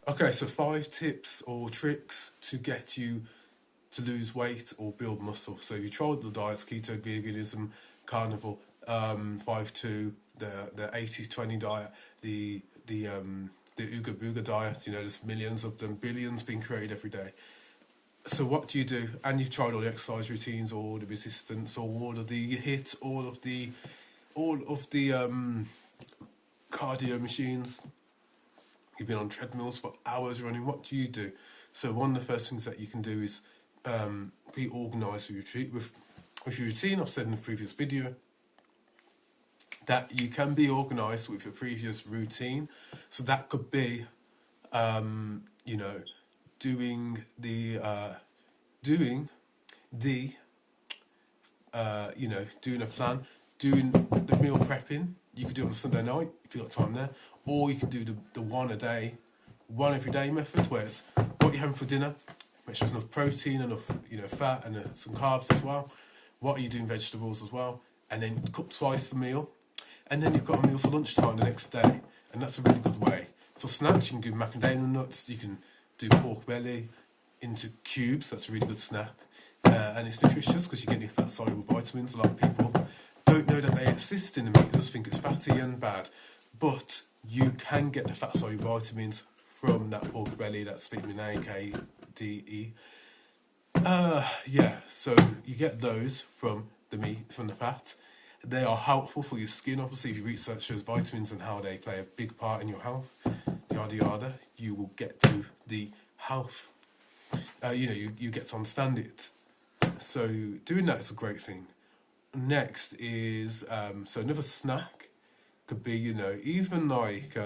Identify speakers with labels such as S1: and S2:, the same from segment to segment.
S1: Okay, so 5 tips or tricks to get you to lose weight or build muscle. So you tried the diets, keto, veganism, carnivore, 5-2, the 80-20 diet, the Ooga Booga diet. You know, there's millions of them, billions being created every day. So what do you do? And you've tried all the exercise routines, all the resistance, all of the hit, all of the cardio machines. You've been on treadmills for hours running. What do you do? So one of the first things that you can do is be organised with your routine. I've said in the previous video that you can be organised with your previous routine. So that could be, you know, doing the doing a plan, doing the meal prepping. You could do it on a Sunday night if you've got time there, or you could do the one a day, one every day method, where it's what you're having for dinner, make sure there's enough protein, enough fat, and some carbs as well. What are you doing, vegetables as well, and then cook twice the meal, and then you've got a meal for lunchtime the next day, and that's a really good way. For snacks, you can do macadamia nuts, you can do pork belly into cubes. That's a really good snack. And it's nutritious because you're getting fat soluble vitamins. A lot of people don't know that they exist in the meat, they just think it's fatty and bad. But you can get the fat soluble vitamins from that pork belly. That's vitamin A, K, D, E. So you get those from the meat, from the fat. They are helpful for your skin. Obviously, if you research those vitamins and how they play a big part in your health, yada yada, you will get to the health. You get to understand it. So doing that is a great thing. Next is so another snack could be even like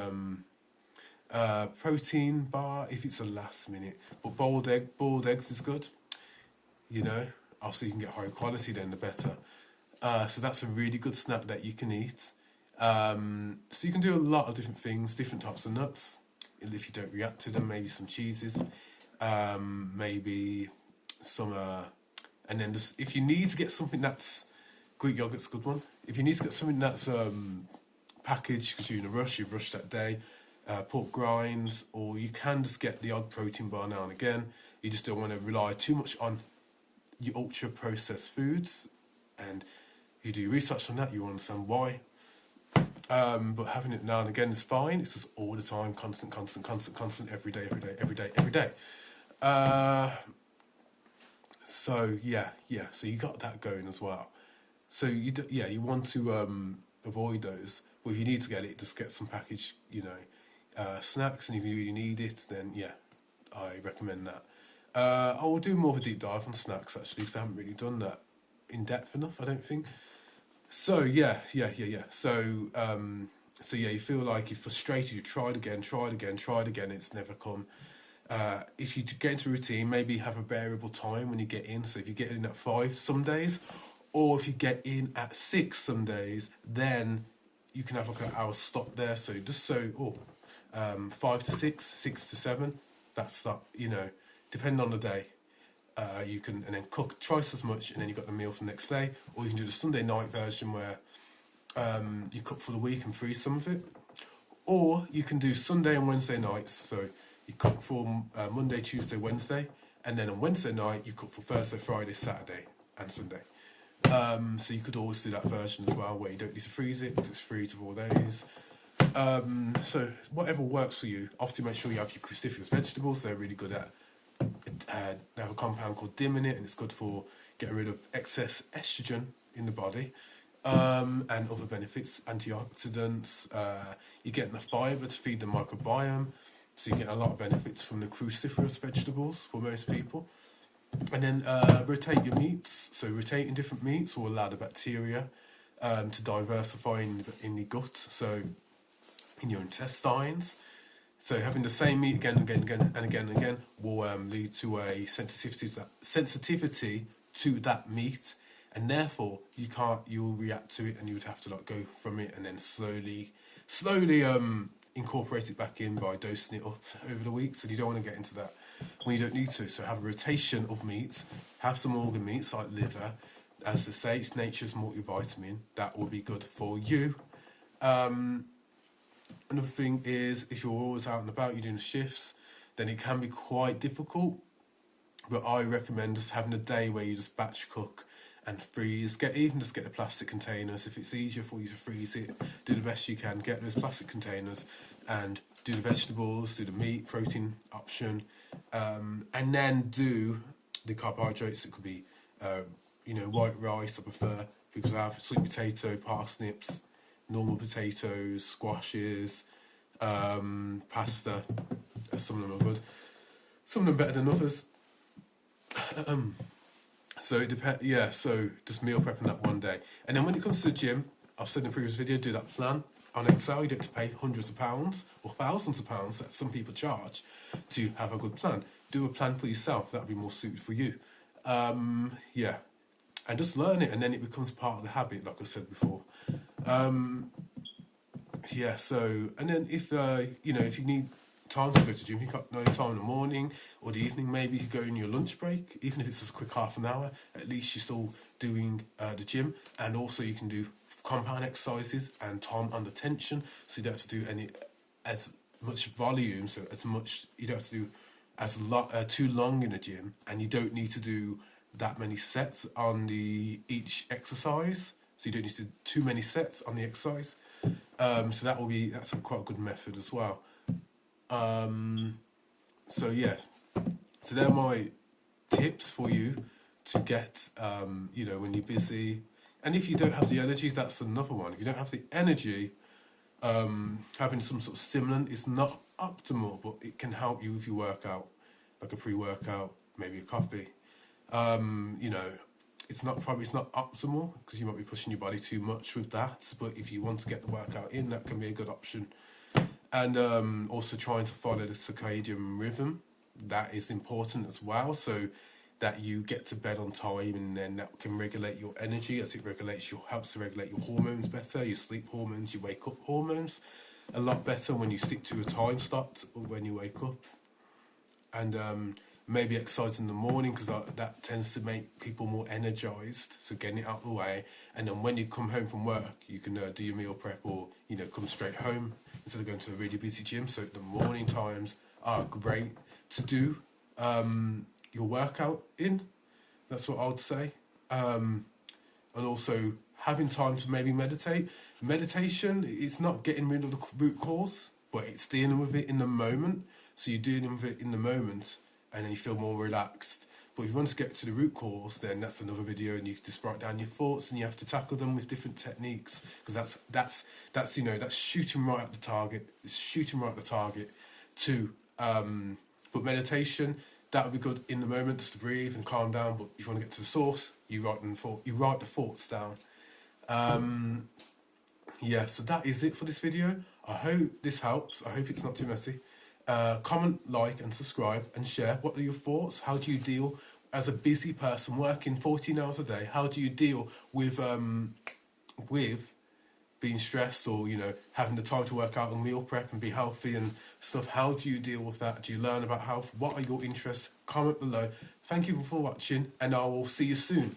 S1: protein bar if it's a last minute. But boiled eggs is good. Obviously you can get higher quality then the better. So that's a really good snack that you can eat. So you can do a lot of different things, different types of nuts. If you don't react to them, maybe some cheeses, maybe some, and then just, if you need to get something that's, Greek yogurt's a good one. If you need to get something that's packaged because you're in a rush, you've rushed that day, pork grinds, or you can just get the odd protein bar now and again. You just don't want to rely too much on your ultra processed foods, and you do research on that, you understand why. But having it now and again is fine. It's just all the time, constant, every day. So you got that going as well. So you want to avoid those. But if you need to get it, just get some packaged, snacks. And if you really need it, then I recommend that. I will do more of a deep dive on snacks actually, because I haven't really done that in depth enough, I don't think. So So you feel like you're frustrated. You tried again. It's never come. If you get into a routine, maybe have a variable time when you get in. So if you get in at 5 some days, or if you get in at 6 some days, then you can have like an hour stop there. So 5 to 6, 6 to 7. That's that. Depending on the day. You can and then cook twice as much, and then you got the meal for the next day, or you can do the Sunday night version where you cook for the week and freeze some of it, or you can do Sunday and Wednesday nights. So you cook for Monday, Tuesday, Wednesday, and then on Wednesday night you cook for Thursday, Friday, Saturday, and Sunday. So you could always do that version as well, where you don't need to freeze it because it's 3 to 4 days. So whatever works for you. Obviously, make sure you have your cruciferous vegetables. They're really good at. They have a compound called dim in it, and it's good for getting rid of excess estrogen in the body, and other benefits, antioxidants. You're getting the fibre to feed the microbiome, so you get a lot of benefits from the cruciferous vegetables for most people. And then rotate your meats. So rotating different meats will allow the bacteria to diversify in the gut, so in your intestines. So having the same meat again and again will lead to a sensitivity to that meat, and therefore you'll react to it, and you would have to go from it and then slowly incorporate it back in by dosing it up over the week. So you don't want to get into that when you don't need to. So have a rotation of meats, have some organ meats like liver. As they say, it's nature's multivitamin. That will be good for you. Another thing is, if you're always out and about, you're doing shifts, then it can be quite difficult. But I recommend just having a day where you just batch cook and freeze. Get the plastic containers. If it's easier for you to freeze it, do the best you can. Get those plastic containers and do the vegetables, do the meat, protein option, and then do the carbohydrates. It could be, white rice. I prefer. People have sweet potato, parsnips, normal potatoes, squashes, pasta. Some of them are good. Some of them better than others. So it depends. Yeah. So just meal prepping that one day, and then when it comes to the gym, I've said in the previous video, do that plan on Excel. You don't have to pay hundreds of pounds or thousands of pounds that some people charge to have a good plan. Do a plan for yourself. That'll be more suited for you. Yeah, and just learn it, and then it becomes part of the habit, like I said before. Yeah. So, and then if if you need time to go to the gym, you got no time in the morning or the evening, maybe you go in your lunch break, even if it's just a quick half an hour, at least you're still doing the gym. And also you can do compound exercises and time under tension, so you don't have to do as much volume, so as much, you don't have to do too long in the gym, and you don't need to do that many sets on each exercise, so you don't need to do too many sets on the exercise. So that's quite a good method as well. So yeah, so they're my tips for you to get, when you're busy. And if you don't have the energy, that's another one. If you don't have the energy, having some sort of stimulant is not optimal, but it can help you if you work out, like a pre-workout, maybe a coffee. It's not optimal because you might be pushing your body too much with that. But if you want to get the workout in, that can be a good option. And also trying to follow the circadian rhythm, that is important as well, so that you get to bed on time, and then that can regulate your energy, as it helps to regulate your hormones better, your sleep hormones, your wake up hormones, a lot better when you stick to a time slot when you wake up. And maybe exercise in the morning, because that tends to make people more energized, so getting it out of the way, and then when you come home from work, you can do your meal prep, or come straight home instead of going to a really busy gym. So the morning times are great to do your workout in. That's what I would say. And also having time to maybe meditate. Meditation, it's not getting rid of the root cause, but it's dealing with it in the moment. So you're dealing with it in the moment, and then you feel more relaxed. But if you want to get to the root cause, then that's another video, and you just write down your thoughts, and you have to tackle them with different techniques, because that's shooting right at the target. It's shooting right at the target too. But meditation, that would be good in the moment, just to breathe and calm down. But if you want to get to the source, you write the thoughts down. Yeah, so that is it for this video. I hope this helps. I hope it's not too messy. Comment, like, and subscribe, and share. What are your thoughts? How do you deal as a busy person working 14 hours a day? How do you deal with being stressed, or having the time to work out and meal prep and be healthy and stuff? How do you deal with that? Do you learn about health? What are your interests? Comment below. Thank you for watching, and I will see you soon.